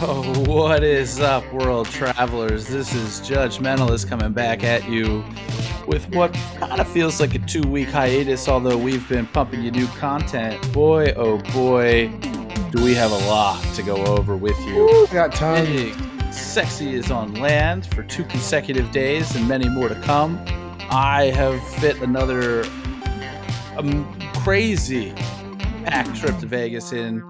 Oh, what is up, world travelers? This is Judgmentalist coming back at you with what kind of feels like a 2-week hiatus, although we've been pumping you new content. Boy, oh boy, do we have a lot to go over with you. Ooh, got time. Big Sexy is on land for 2 consecutive days and many more to come. I have fit another crazy packed trip to Vegas in.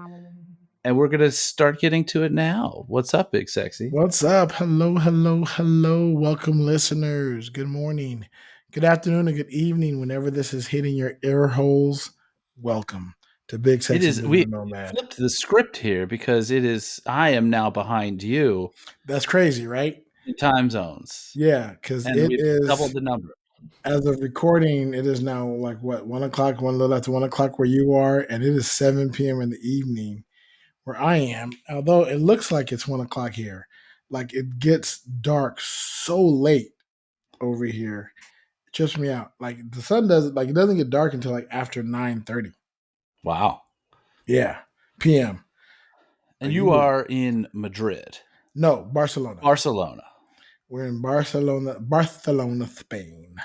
And we're going to start getting to it now. What's up, Big Sexy? What's up? Hello, hello, hello. Welcome, listeners. Good morning, good afternoon, and good evening. Whenever this is hitting your ear holes, welcome to Big Sexy. It is. We flipped the script here because it is. I am now behind you. That's crazy, right? In time zones. Yeah, because it is doubled the number. As of recording, it is now like what 1 o'clock, a little after 1 o'clock where you are, and it is 7 p.m. in the evening where I am, although it looks like it's 1 o'clock here. Like it gets dark so late over here. It trips me out. Like the sun doesn't it doesn't get dark until like after 9:30. Wow. Yeah. PM. And you are in Madrid. No, Barcelona. We're in Barcelona, Spain.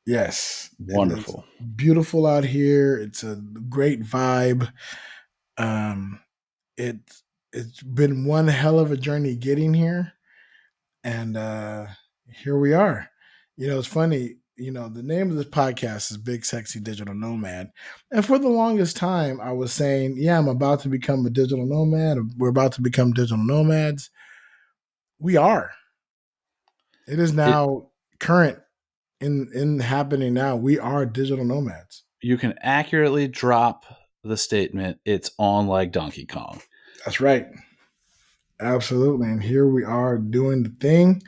Yes. Wonderful. Beautiful out here. It's a great vibe. It's been one hell of a journey getting here, and here we are. You know, it's funny. You know, the name of this podcast is Big Sexy Digital Nomad, and for the longest time, I was saying, "Yeah, I'm about to become a digital nomad. We're about to become digital nomads." We are. It is now current in happening now. We are digital nomads. You can accurately drop the statement, it's on like Donkey Kong. That's right. Absolutely. And here we are doing the thing.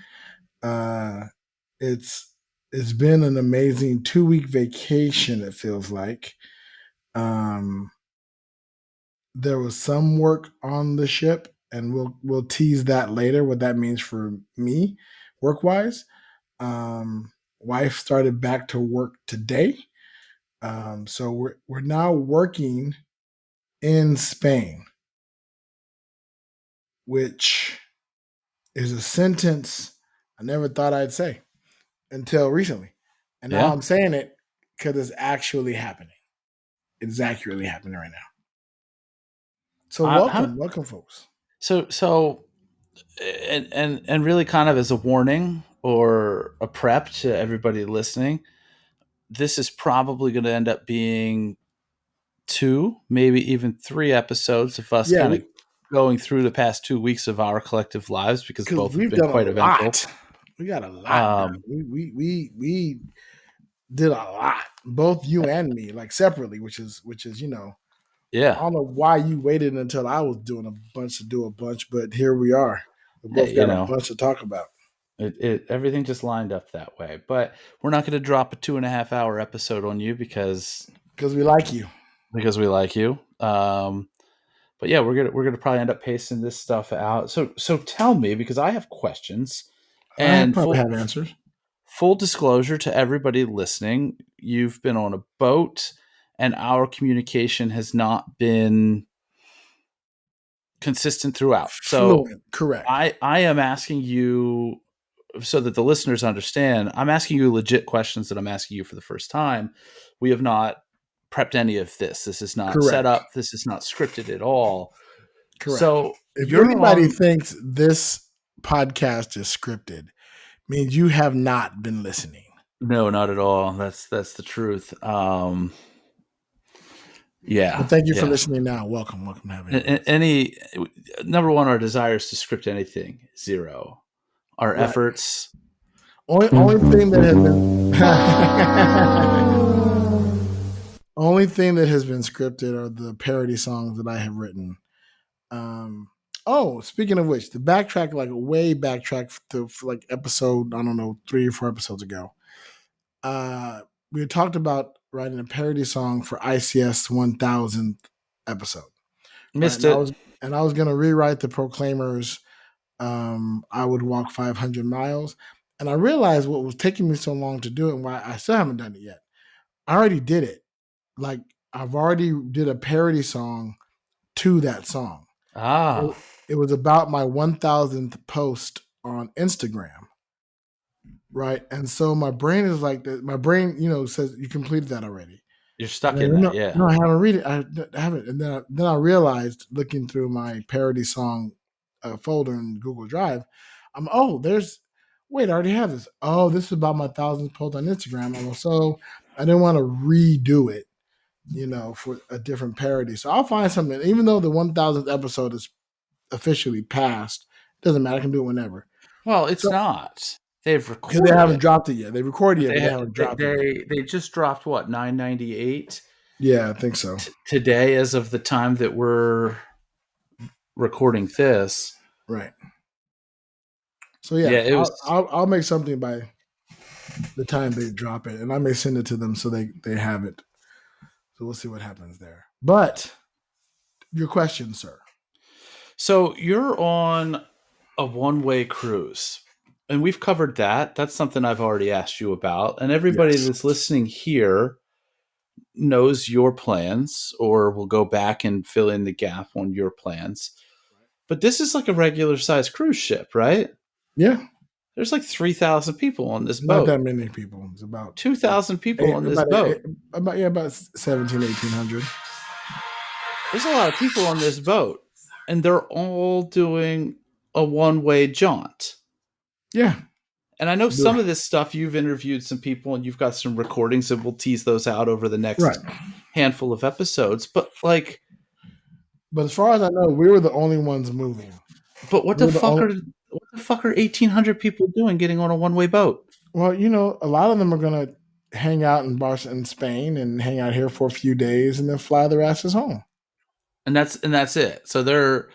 It's been an amazing 2-week vacation, it feels like. There was some work on the ship, and we'll tease that later, what that means for me work-wise. Wife started back to work today. So we're now working in Spain, which is a sentence I never thought I'd say until recently. And now I'm saying it because it's actually happening. It's accurately happening right now. So welcome, folks. So, and really kind of as a warning or a prep to everybody listening, this is probably going to end up being 2, maybe even 3 episodes of us kind of going through the past 2 weeks of our collective lives because both have been quite eventful. We got a lot. We did a lot, both you and me, like separately, which is you know, I don't know why you waited until I was doing a bunch, but here we are. We both got a bunch to talk about. Everything just lined up that way, but we're not going to drop a 2.5-hour episode on you because we like you. But yeah, we're gonna probably end up pacing this stuff out. So tell me, because I have questions and I probably have answers. Full disclosure to everybody listening, you've been on a boat and our communication has not been consistent throughout. So fluent, correct. I am asking you so that the listeners understand, I'm asking you legit questions that I'm asking you for the first time. We have not prepped any of this. This is not set up. This is not scripted at all. Correct. So if anybody thinks this podcast is scripted, means you have not been listening. No, not at all. That's the truth. Yeah. Well, thank you for listening now. Welcome to having any number one, our desires to script anything, 0. Our efforts. Only thing that has been only thing that has been scripted are the parody songs that I have written. Oh, speaking of which, the backtrack, like way backtrack to for like episode, I don't know, 3 or 4 episodes ago. Uh, we had talked about writing a parody song for ICS 1000th episode, right? Missed it. And I was gonna rewrite the Proclaimers. I would walk 500 miles, and I realized what was taking me so long to do it, and why I still haven't done it yet. I already did it. Like I've already did a parody song to that song. It, Ah, it was about my 1000th post on Instagram, right? And so my brain is like that. My brain, says you completed that already. you're And stuck then in that. no, Yeah. no, I haven't read it. I haven't. And then I realized looking through my parody song folder in Google Drive, there's wait, I already have this. Oh, this is about my 1000th post on Instagram. So I didn't want to redo it, for a different parody. So I'll find something. Even though the 1000th episode is officially passed, it doesn't matter. I can do it whenever. Well, it's So not. They've because they recorded haven't it. dropped it yet, they recorded But it, but they haven't dropped it yet. they just dropped what 998 Yeah, I think so. today as of the time that we're recording this. Right. So yeah, Yeah, it was. I'll make something by the time they drop it, and I may send it to them so they have it. So we'll see what happens there. But your question, sir. So you're on a one-way cruise. And we've covered that. That's something I've already asked you about. And everybody Yes. that's listening here knows your plans or will go back and fill in the gap on your plans. But this is like a regular size cruise ship, right? Yeah, There's like 3,000 people on this not boat, that many people. It's about 2,000 people eight, on this boat. about 17, 1800. There's a lot of people on this boat, and they're all doing a one way jaunt. Yeah. And I know some of this stuff you've interviewed some people and you've got some recordings, and we'll tease those out over the Right. next handful of episodes. But like, But as far as I know, we were the only ones moving. but what We the were the fuck only. are 1,800 people doing getting on a one way boat? Well, a lot of them are gonna hang out in Spain and hang out here for a few days and then fly their asses home. And that's it. So they're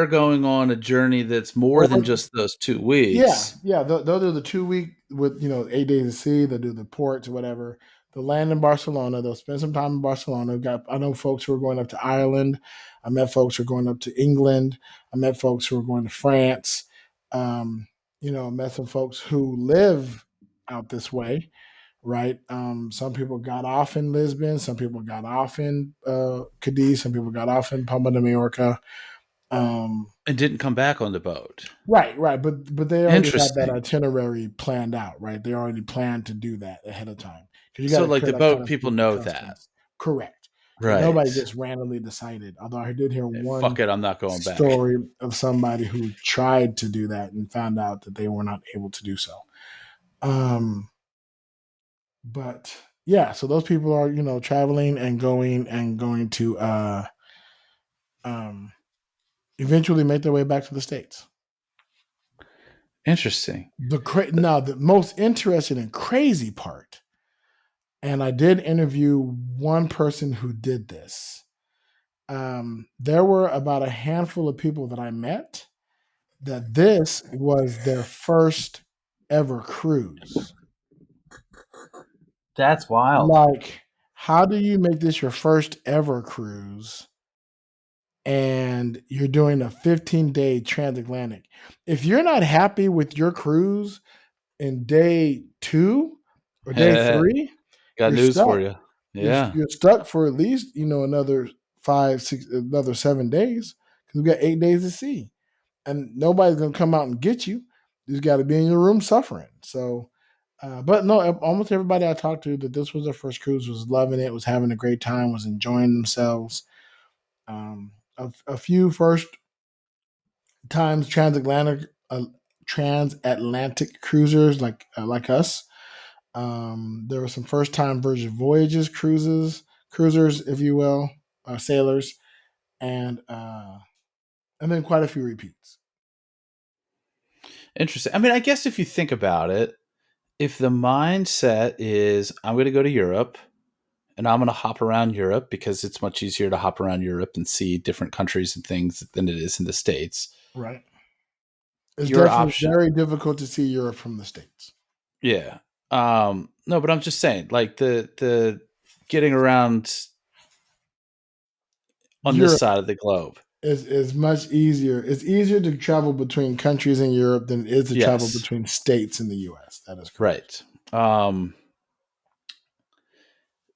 going on a journey that's more Or than just those two yeah, weeks. yeah, they'll do the 2 week with 8 days at sea. They'll do the ports or whatever. They'll land in Barcelona. They'll spend some time in Barcelona. I know folks who are going up to Ireland. I met folks who are going up to England. I met folks who are going to France. I met some folks who live out this way, right? Some people got off in Lisbon. Some people got off in Cadiz. Some people got off in Palma de Mallorca. Um, And didn't come back on the boat. right, right, but they already had that Interesting. itinerary planned out, right? They already planned to do that ahead of time because you got So to like clear the that kind boat of people stupid know that. customs. Correct. Like Right. nobody just randomly decided. Although I did hear Fuck one it, I'm not going back. story of somebody who tried to do that and found out that they were not able to do so. Um, but yeah, so those people are traveling and going to um eventually make their way back to the states. Interesting. Now the most interesting and crazy part, and I did interview one person who did this. There were about a handful of people that I met that this was their first ever cruise. That's wild. Like, how do you make this your first ever cruise? And you're doing a 15-day transatlantic. If you're not happy with your cruise in day 2 or day 3, Got you're news for stuck. you. Yeah. You're stuck for at least another 5, 6, another 7 days because we got 8 days to sea, and nobody's gonna come out and get you. You just got to be in your room suffering. So, but no, almost everybody I talked to that this was their first cruise was loving it, was having a great time, was enjoying themselves. A few first times transatlantic cruisers like us. There were some first time Virgin Voyages cruisers, if you will, sailors, and then quite a few repeats. Interesting. I mean, I guess if you think about it, if the mindset is I'm going to go to Europe and I'm going to hop around Europe because it's much easier to hop around Europe and see different countries and things than it is in the States. Right. It's Your definitely option, very difficult to see Europe from the States. yeah. No, but I'm just saying, like the getting around on this Europe side of the globe. is much easier. It's easier to travel between countries in Europe than it is to travel Yes, between states in the US. That is correct. right. Um,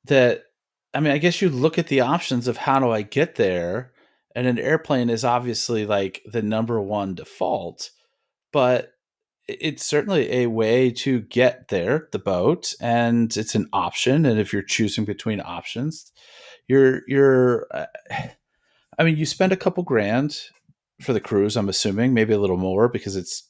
that I mean, I guess you look at the options of how do I get there, and an airplane is obviously like the number one default, but it's certainly a way to get there, the boat, and it's an option. And if you're choosing between options, you're I mean, you spend a couple grand for the cruise, I'm assuming, maybe a little more because it's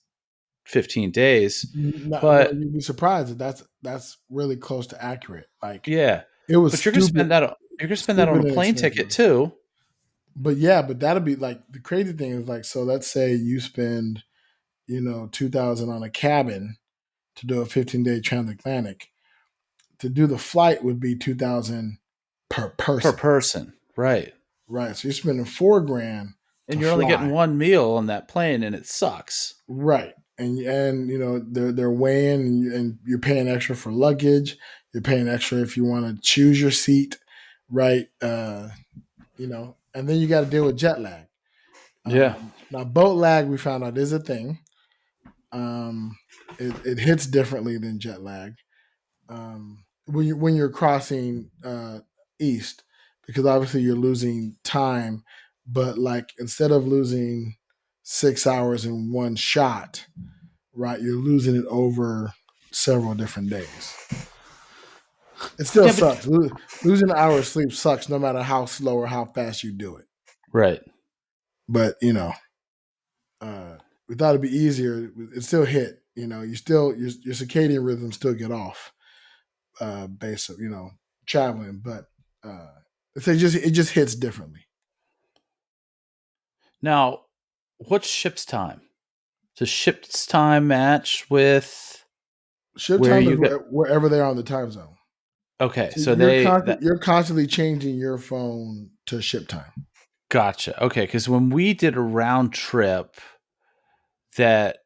15 days. No, no, But you'd be surprised that that's really close to accurate. Like yeah, it was but you're gonna spend that on stupid a plane inexpensive. ticket too. But yeah, but that'll be like the crazy thing is like so. Let's say you spend 2,000 on a cabin to do a 15-day transatlantic. To do the flight would be 2,000 per Per person, person, right? right? So you're spending 4 grand And to you're only getting fly, one meal on that plane, and it sucks. right? And they're weighing and you're paying extra for luggage. You're paying extra if you want to choose your seat, right? And then you got to deal with jet lag. Yeah, Now boat lag we found out is a thing. Um, it hits differently than jet lag. When you're crossing east, because obviously you're losing time, but like instead of losing 6 hours in one shot, right, you're losing it over several different days. It still yeah, but sucks. Losing an hour of sleep sucks, no matter how slow or how fast you do it. right. But uh, we thought it'd be easier. It still hit. You still your circadian rhythm still get off base of traveling, but it just hits differently. Now, what's ship's time? Does ship's time match with Ship where time is you get? wherever they are on the time zone. Okay, So so they that you're constantly changing your phone to ship time. gotcha. Okay, because when we did a round trip that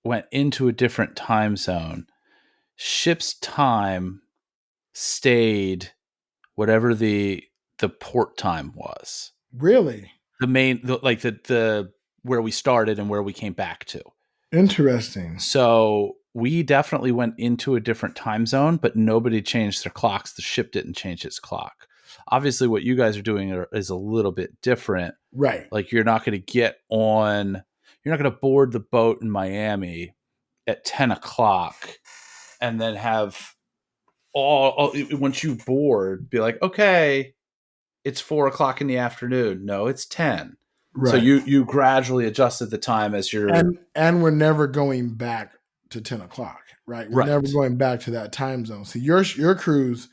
went into a different time zone, ship's time stayed whatever the port time was. Really The main like the where we started and where we came back to. interesting. So we definitely went into a different time zone, but nobody changed their clocks. The ship didn't change its clock. Obviously, what you guys are doing is a little bit different. Right, Like you're not going to you're not going to board the boat in Miami at 10 o'clock and then have once you board, be like, okay, it's 4 o'clock in the afternoon. No, it's 10. So right, you gradually adjusted the time as you're and we're never going back to 10 o'clock. Right, we're never right going back to that time zone. So your cruise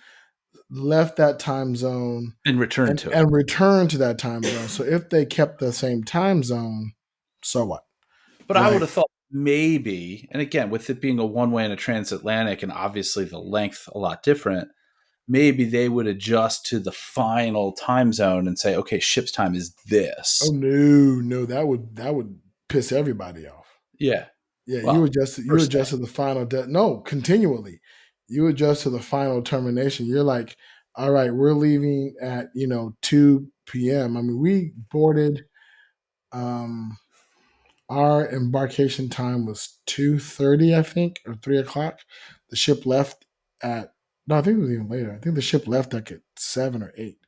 left that time zone and return and to it. and returned to that time zone. So if they kept the same time zone, so what? But I would Right. have thought maybe, and again, with it being a one way and a transatlantic, and obviously the length a lot different, maybe they would adjust to the final time zone and say, okay, ship's time is Oh this. no, no, that would piss everybody off. Yeah. Yeah, you Well, adjust you first adjust day. to the final no, continually. You adjust to the final termination. You're like, all right, we're leaving at 2 p.m. I mean, we boarded um our embarkation time was 2:30, I think, or 3 o'clock. The ship left at no, I think it was even later. I think the ship left like at 7 or 8.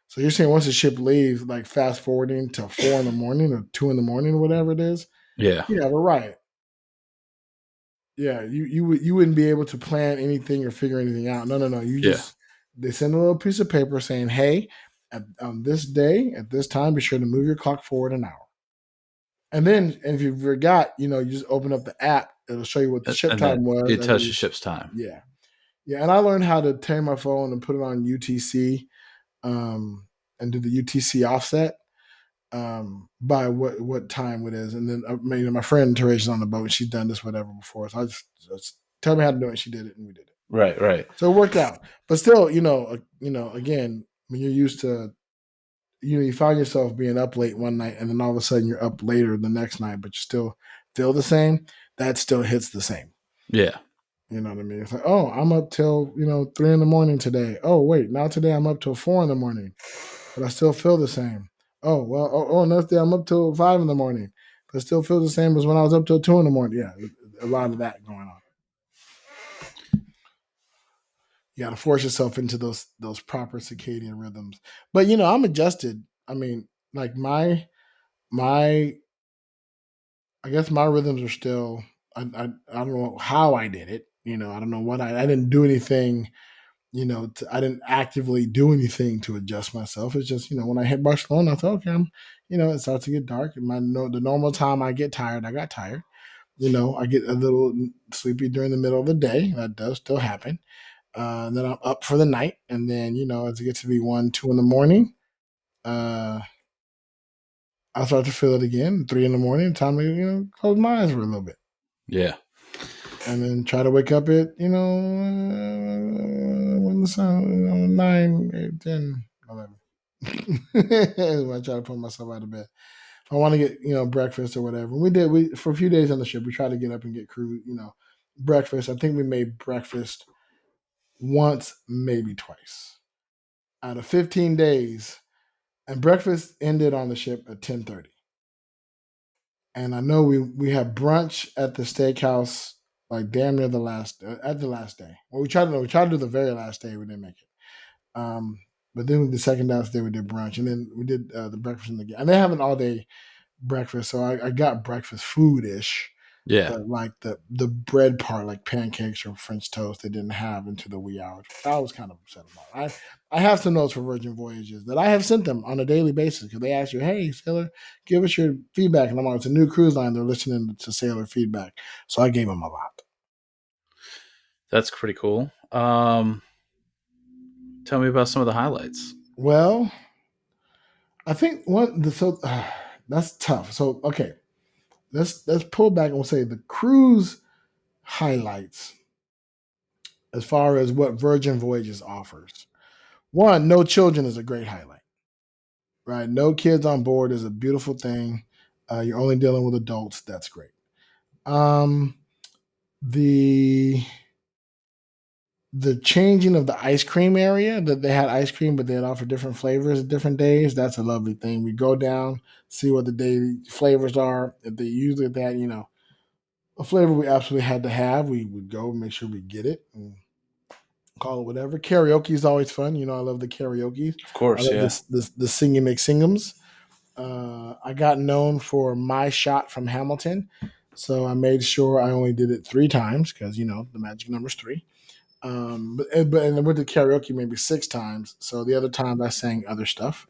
So you're saying once the ship leaves, like fast forwarding to 4 in the morning or 2 in the morning or whatever it is, Yeah. you have a riot. Yeah, you wouldn't be able to plan anything or figure anything out. No, no, no. Yeah. They send a little piece of paper saying, "Hey, on this day at this time, be sure to move your clock forward an hour." And if you forgot, you just open up the app. It'll show you what the ship And then time was, it and then tells you you just ship's time. yeah, yeah. And I learned how to tame my phone and put it on UTC, um, and do the UTC offset by what time it is. And then my friend Teresa's on the boat. She's done this whatever before, so I just tell me how to do it. And she did it, and we did it. Right, right. So it worked out. But still, again, when you're used to, you find yourself being up late one night, and then all of a sudden you're up later the next night, but you still feel the same. That still hits the same. Yeah. You know what I mean? It's like, oh, I'm up till 3 in the morning today. Oh, wait, now today I'm up till 4 in the morning, but I still feel the same. Oh well, next day I'm up till 5 in the morning, but I still feel the same as when I was up till 2 in the morning. Yeah, a lot of that going on. You got to force yourself into those proper circadian rhythms. But I'm adjusted. I mean, like my I guess my rhythms are still. I don't know how I did it. I don't know what I didn't do anything. I didn't actively do anything to adjust myself. It's just when I hit Barcelona, I thought, okay, it starts to get dark. And the normal time I get tired, I got tired. I get a little sleepy during the middle of the day. That does still happen. Then I'm up for the night, and then as it gets to be 1, 2 in the morning, uh, I start to feel it again. 3 in the morning, time to close my eyes for a little bit, Yeah. and then try to wake up at when the sun 9, 8, 10, 11. When I try to put myself out of bed. If I want to get breakfast or whatever, we for a few days on the ship. We try to get up and get crew breakfast. I think we made breakfast once, maybe twice out of 15 days. And breakfast ended on the ship at 10:30. And I know we had brunch at the steakhouse like damn near the last day. Well, we tried to do the very last day. We didn't make it. Um, but then the second last day we did brunch, and then we did the breakfast and they have an all day breakfast. So I got breakfast food ish. Yeah. But like the bread part, like pancakes or French toast, they didn't have into the wee hours, which I was kind of upset about. I have some notes for Virgin Voyages that I have sent them on a daily basis because they ask you, "Hey, sailor, give us your feedback." And I'm like, it's a new cruise line; they're listening to sailor feedback, so I gave them a lot. That's pretty cool. Tell me about some of the highlights. Well, I think that's tough. So okay, let's pull back and we'll say the cruise highlights as far as what Virgin Voyages offers. One, no children is a great highlight, right? No kids on board is a beautiful thing. You're only dealing with adults. That's great. Um, the the changing of the ice cream area, that they had ice cream, but they'd offer different flavors at different days. That's a lovely thing. We go down, see what the daily flavors are. If they usually that, a flavor we absolutely had to have, we would go make sure we get it and call it whatever. Karaoke is always fun. I love the karaoke. Of I course, love yeah. the singing McSingums. I got known for my shot from Hamilton, so I made sure I only did it 3 times because the magic number is 3. And then with the karaoke maybe 6 times. So the other times I sang other stuff,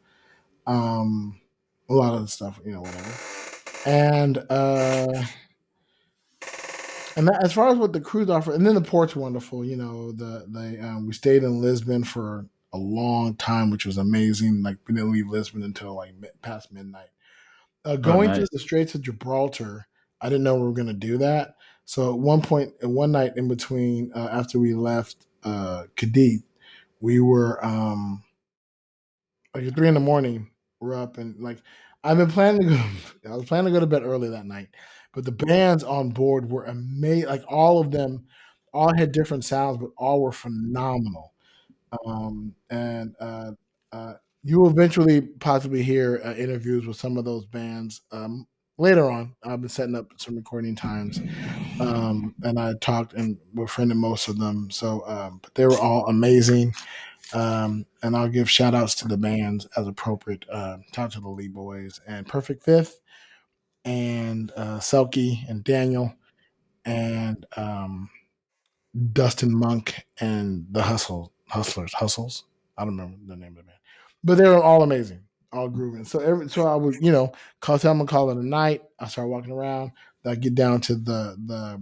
um, a lot of the stuff, whatever. And as far as what the cruise offer, and then the port's wonderful. We stayed in Lisbon for a long time, which was amazing. Like we didn't leave Lisbon until like past midnight. Oh, Going through nice. the Straits of Gibraltar, I didn't know we were going to do that. So at one point, one night in between, after we left Cadiz, we were like at 3 in the morning. We're up and like I've been planning to go. I was planning to go to bed early that night, but the bands on board were amazing. Like all of them, all had different sounds, but all were phenomenal. And you will eventually possibly hear interviews with some of those bands later on. I've been setting up some recording times, and I talked and befriended most of them. So, but they were all amazing. And I'll give shout outs to the bands as appropriate. Talk to the Lee Boys and Perfect Fifth and Selkie and Daniel and Dustin Monk and the Hustles. I don't remember the name of the band, but they were all amazing, all grooving. So I would tell them to call it a night. I start walking around. I get down to the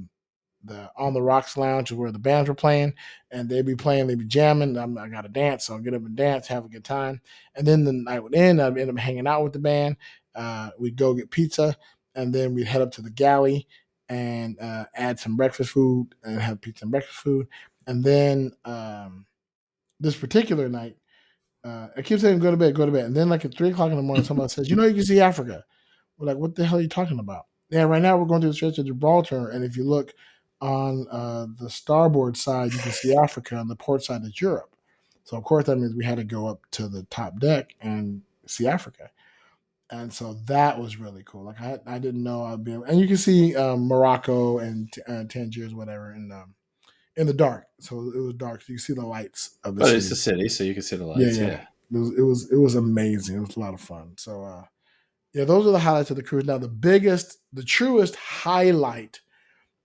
On the Rocks lounge where the bands were playing, and they'd be playing, they'd be jamming. I got to dance, so I'll get up and dance, have a good time. And then the night would end. I'd end up hanging out with the band. We'd go get pizza, and then we'd head up to the galley and add some breakfast food and have pizza and breakfast food. And then this particular night, I keep saying go to bed. And then like at 3 o'clock in the morning, somebody says, you know, you can see Africa. We're like, what the hell are you talking about? Yeah, right now we're going through the Strait of Gibraltar, and if you look on the starboard side, you can see Africa. On the port side, it's Europe. So of course that means we had to go up to the top deck and see Africa. And so that was really cool. Like I didn't know I'd be able, and you can see Morocco and Tangiers, whatever, in the dark. So it was dark. So you see the lights of the But it's city. a city, so you can see the Yeah, lights. yeah. Yeah. It was amazing. It was a lot of fun. So yeah, those are the highlights of the cruise. Now the truest highlight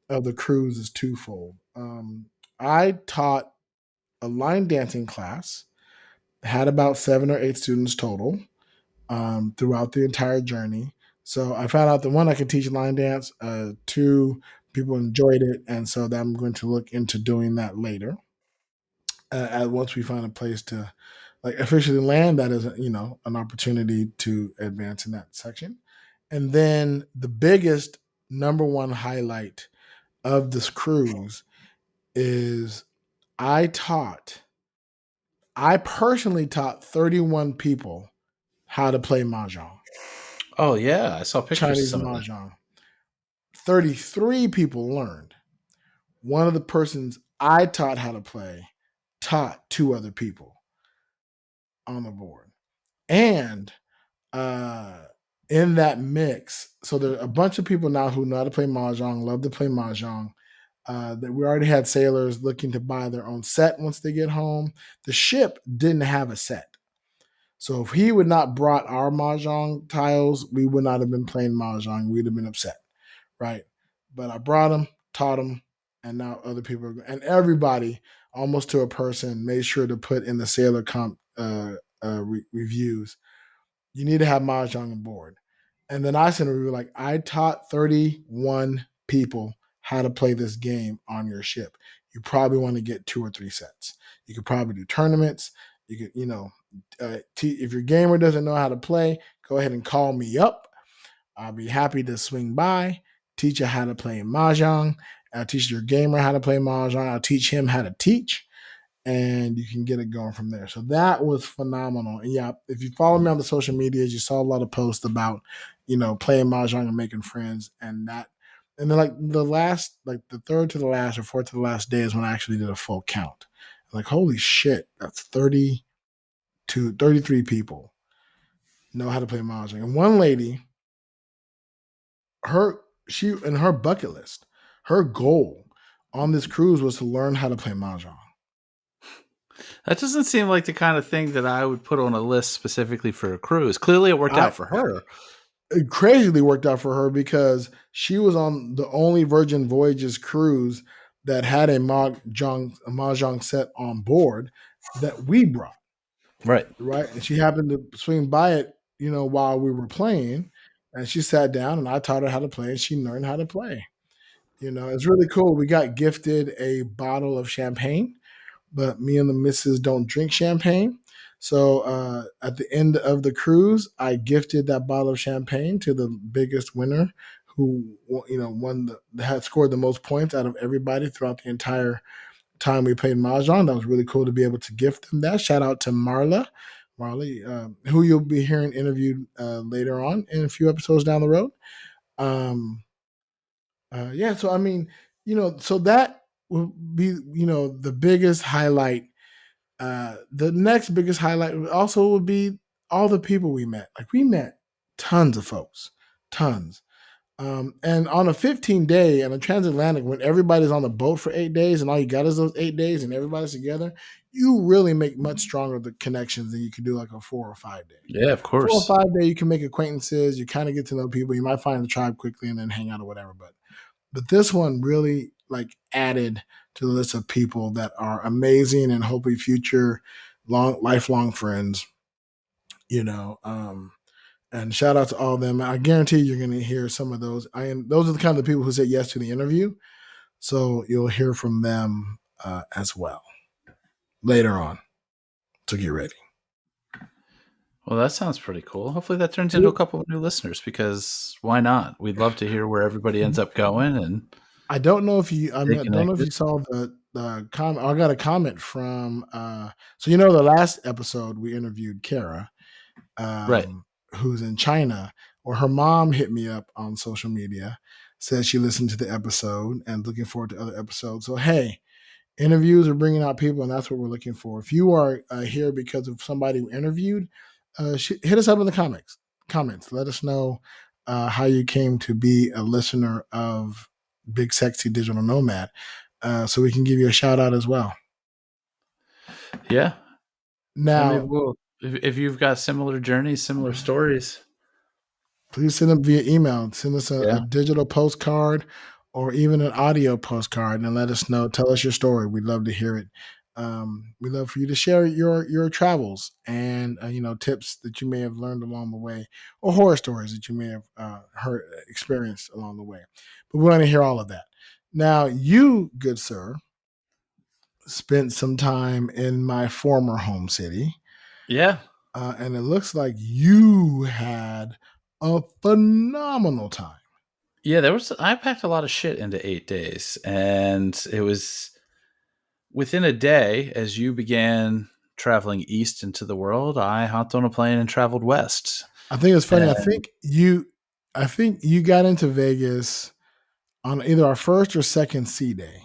of the cruise is twofold. I taught a line dancing class, had about 7 or 8 students total throughout the entire journey. So I found out that one, I could teach line dance. Two, people enjoyed it, and so I'm going to look into doing that later. Once we find a place to like officially land, that is an opportunity to advance in that section. And then the biggest number one highlight of this cruise is I taught, I personally taught 31 people how to play mahjong, Oh yeah, I saw pictures of Chinese some of that. mahjong. 33 people learned. One of the persons I taught how to play taught 2 other people on the board. And uh, in that mix, so there are a bunch of people now who know how to play mahjong, love to play mahjong. That we already had sailors looking to buy their own set once they get home. The ship didn't have a set, so if he would not brought our mahjong tiles, we would not have been playing mahjong. We'd have been upset, right? But I brought them, taught them, and now other people and everybody, almost to a person, made sure to put in the sailor comp reviews. You need to have mahjong on board. And then I sent a review like, I taught 31 people how to play this game on your ship. You probably want to get 2 or 3 sets. You could probably do tournaments. You could, if your gamer doesn't know how to play, go ahead and call me up. I'll be happy to swing by, teach you how to play mahjong. I'll teach your gamer how to play mahjong. I'll teach him how to teach, and you can get it going from there. So that was phenomenal. And yeah, if you follow me on the social medias, you saw a lot of posts about, playing mahjong and making friends, and then like the third to the last or fourth to the last day is when I actually did a full count. Like, holy shit, that's 30 to 33 people know how to play mahjong. And one lady, she in her bucket list, her goal on this cruise was to learn how to play mahjong. That doesn't seem like the kind of thing that I would put on a list specifically for a cruise. Clearly, it worked I out for her. It crazily worked out for her because she was on the only Virgin Voyages cruise that had a mahjong set on board that we brought, Right. right? And she happened to swing by it, while we were playing, and she sat down and I taught her how to play, and she learned how to play. It's really cool. We got gifted a bottle of champagne, but me and the missus don't drink champagne. So at the end of the cruise, I gifted that bottle of champagne to the biggest winner, who won had scored the most points out of everybody throughout the entire time we played mahjong. That was really cool to be able to gift them that. Shout out to Marley, who you'll be hearing interviewed later on in a few episodes down the road. Um, yeah, so I mean, so that would be the biggest highlight. The next biggest highlight also would be all the people we met. Like we met tons of folks, tons. And on a 15-day and a transatlantic, when everybody's on the boat for 8 days and all you got is those 8 days and everybody's together, you really make much stronger the connections than you can do like a 4 or 5 day. Yeah, of 4 or course. 5 day, you can make acquaintances, you kind of get to know people, you might find a tribe quickly and then hang out or whatever. But this one really like added to the list of people that are amazing and hopefully future lifelong friends. You know, and shout out to all of them. I guarantee you're going to hear some of those. Those are the kind of people who said yes to the interview, so you'll hear from them as well later on. So get ready. Well, that sounds pretty cool. Hopefully, that turns into a couple of new listeners because why not? We'd love to hear where everybody ends up going and I don't know if you. stay Don't know if you connected. saw I got a comment from so you know the last episode we interviewed Kara, Right. who's in China, or her mom hit me up on social media, said she listened to the episode and looking forward to other episodes. So hey, interviews are bringing out people, and that's what we're looking for. If you are here because of somebody we interviewed, hit us up in the comments. Comments. Let us know how you came to be a listener of Big Sexy Digital Nomad, so we can give you a shout out as well. Yeah. And maybe Now, if you've got similar journeys, similar stories. please send them via email. Send us a Yeah. digital postcard or even an audio postcard and let us know. Tell us your story. We'd love to hear it. We'd love for you to share your travels and tips that you may have learned along the way, or horror stories that you may have heard experienced along the way. But we want to hear all of that. Now, you, good sir, spent some time in my former home city, Yeah. and it looks like you had a phenomenal time. Yeah, I packed a lot of shit into 8 days, and it was within a day as you began traveling east into the world, I hopped on a plane and traveled west. I think it's funny. And I think you got into Vegas on either our first or second sea day,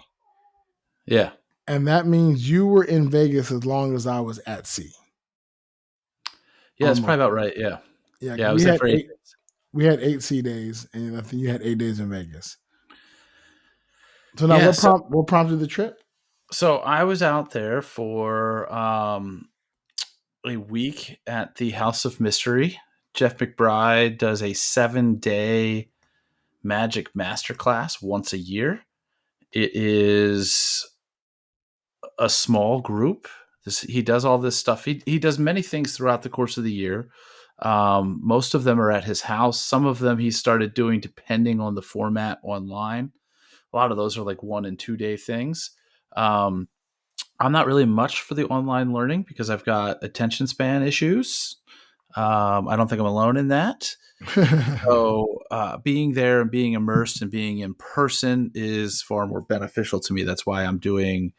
yeah. and that means you were in Vegas as long as I was at sea. Yeah, that's Almost. probably about right. Yeah. Yeah, Yeah, I was there for 8 days. we had 8 sea days, and I think you had 8 days in Vegas. So now, Yeah, what prompted the trip? so I was out there for a week at the House of Mystery. Jeff McBride does a 7-day magic masterclass once a year. It is a small group. He does all this stuff. He does many things throughout the course of the year. Most of them are at his house. Some of them he started doing depending on the format online. A lot of those are like 1 and 2 day things. Um, I'm not really much for the online learning because I've got attention span issues. I don't think I'm alone in that. So being there and being immersed and being in person is far more beneficial to me. That's why I'm doing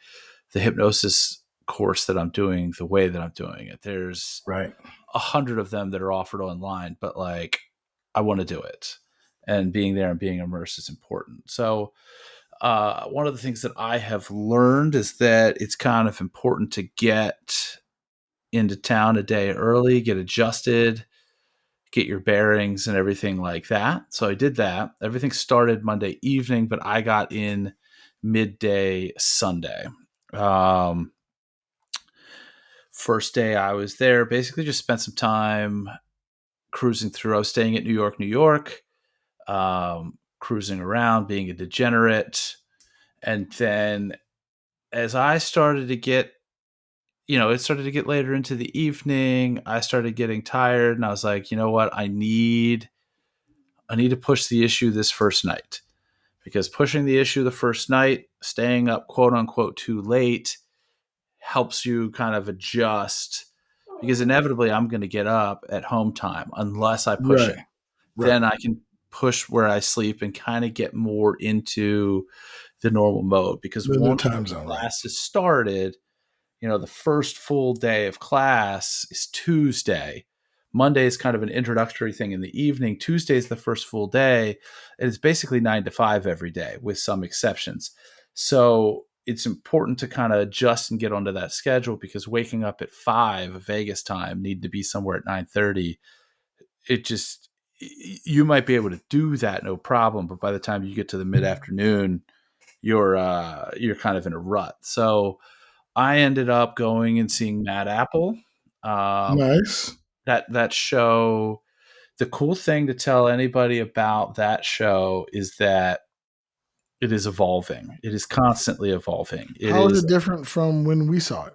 the hypnosis course that I'm doing the way that I'm doing it. There's Right. 100 of them that are offered online, but like I want to do it. And being there and being immersed is important. So one of the things that I have learned is that it's kind of important to get into town a day early, get adjusted, get your bearings and everything like that. So I did that. Everything started Monday evening, but I got in midday Sunday. Um, First day I was there, basically just spent some time cruising through. I was staying at New York, cruising around, being a degenerate. And then as I started to get, it started to get later into the evening, I started getting tired and I was like, you know what? I need to push the issue this first night, because pushing the issue the first night, staying up quote unquote too late, helps you kind of adjust, because inevitably I'm going to get up at home time unless I push Right. it. Right. Then I can push where I sleep and kind of get more into the normal mode, because The new once time zone. Right. class is started, the first full day of class is Tuesday. Monday is kind of an introductory thing in the evening. Tuesday is the first full day. And it's basically 9 to 5 every day with some exceptions. So it's important to kind of adjust and get onto that schedule, because waking up at 5 Vegas time, need to be somewhere at 9:30. It just, you might be able to do that no problem, but by the time you get to the mid afternoon, you're kind of in a rut. So I ended up going and seeing Mad Apple. Um, Nice. that show. The cool thing to tell anybody about that show is that it is evolving. It is constantly evolving. It How is is it different from when we saw it?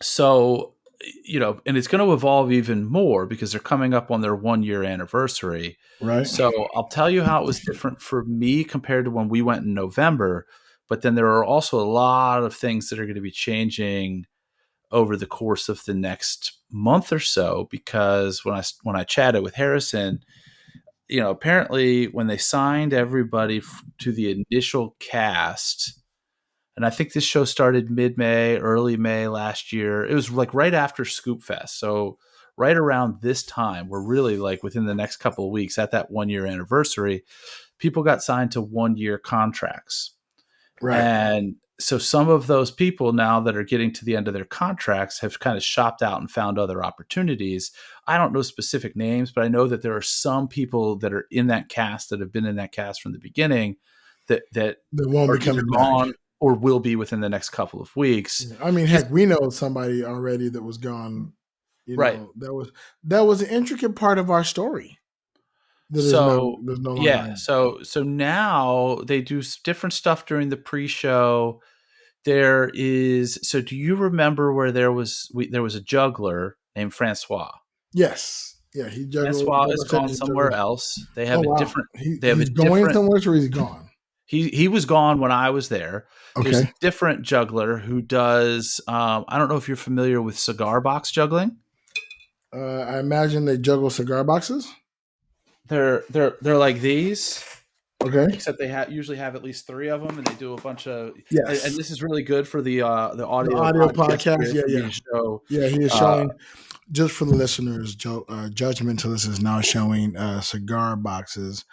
so, and it's going to evolve even more because they're coming up on their 1 year anniversary. Right. So I'll tell you how it was different for me compared to when we went in November. But then there are also a lot of things that are going to be changing over the course of the next month or so, because when I chatted with Harrison, apparently when they signed everybody to the initial cast, And I think this show started mid-May, early May last year. It was like right after Scoop Fest. So right around this time, we're really like within the next couple of weeks at that 1 year anniversary, people got signed to 1 year contracts. Right. And so some of those people now that are getting to the end of their contracts have kind of shopped out and found other opportunities. I don't know specific names, but I know that there are some people that are in that cast that have been in that cast from the beginning that That won't are be either coming back. gone or will be within the next couple of weeks. Yeah. I mean, Just heck, we know somebody already that was gone. right. That was an intricate part of our story that is now So there's no longer yeah, in. so now they do different stuff during the pre-show. There is so do you remember where there was a juggler named Francois? Yes. Yeah, he juggled. Francois is gone Devastation somewhere juggled. else. Oh wow, They have a he's going different somewhere, or he's gone. he was gone when I was there. There's a Okay. different juggler who does I don't know if you're familiar with cigar box juggling. I imagine they juggle cigar boxes. They're like these, Okay. except they usually have at least three of them, and they do a bunch of. And Yes. this is really good for the The audio audio podcast podcast. here Yeah, for me yeah, to show. yeah. He is Uh, showing just for the listeners. Judgmentalist is now showing cigar boxes,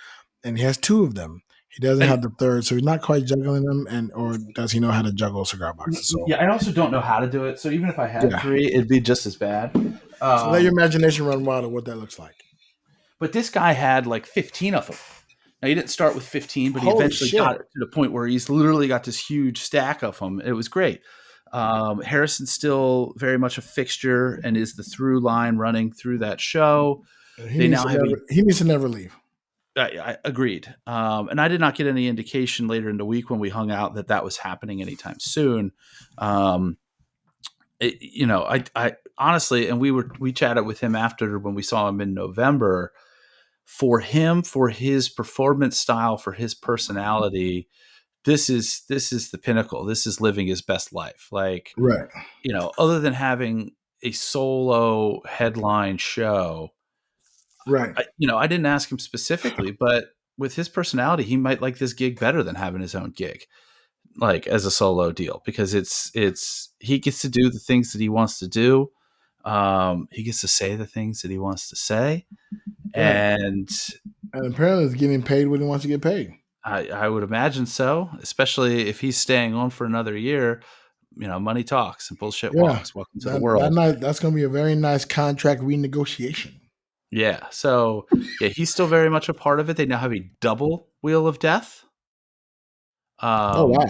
and he has two of them. He doesn't and have the third, so he's not quite juggling them. And or does he know how to juggle cigar boxes? So yeah, I also don't know how to do it. So even if I had yeah. three, it'd be just as bad. So let your Um, imagination run wild of what that looks like. but this guy had like 15 of them. Now he didn't start with 15, but he Holy eventually got shit! it to the point where he's literally got this huge stack of them. It was great. Harrison's still very much a fixture and is the through line running through that show. He They needs now to have a never. He needs to never leave. I agreed. And I did not get any indication later in the week when we hung out that that was happening anytime soon. Um, I honestly, and we chatted with him after when we saw him in November. For him, for his performance style, for his personality, this is the pinnacle. This is living his best life. Like, Right. other than having a solo headline show, Right. I didn't ask him specifically, but with his personality, he might like this gig better than having his own gig, like as a solo deal, because it's he gets to do the things that he wants to do. He gets to say the things that he wants to say, Right. and And apparently, he's getting paid when he wants to get paid. I would imagine so, especially if he's staying on for another year. Money talks and bullshit Yeah. walks. Welcome to the That world. night, that's going to be a very nice contract renegotiation. Yeah. So yeah, he's still very much a part of it. They now have a double wheel of death. Oh wow!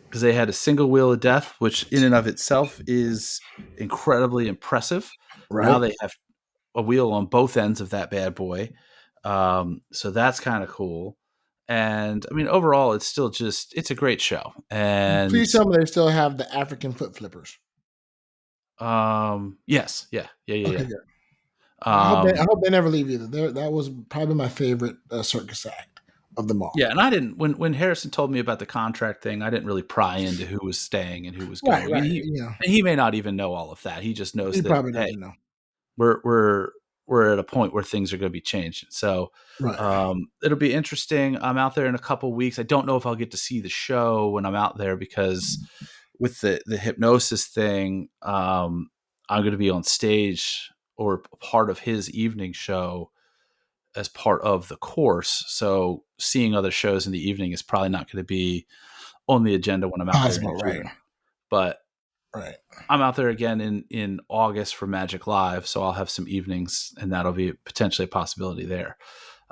Because they had a single wheel of death, which in and of itself is incredibly impressive. Now Right. they have a wheel on both ends of that bad boy. So that's kind of cool. And I mean, overall, it's a great show. And Please tell me they still have the African foot flippers. yes, yeah, yeah, yeah, Okay, yeah. good. I Um, hope they never leave either. That was probably my favorite circus act of them all. yeah, and I didn't when Harrison told me about the contract thing, I didn't really pry into who was staying and who was Right, going. And right. he may not even know all of that. He just knows He that, probably hey, doesn't know. we're we're at a point where things are going to be changing. So Right. it'll be interesting. I'm out there in a couple weeks. I don't know if I'll get to see the show when I'm out there because with the hypnosis thing, I'm going to be on stage or part of his evening show as part of the course. So seeing other shows in the evening is probably not going to be on the agenda when I'm out there in Possible. Right. June. But Right. I'm out there again in August for Magic Live, so I'll have some evenings, and that'll be potentially a possibility there.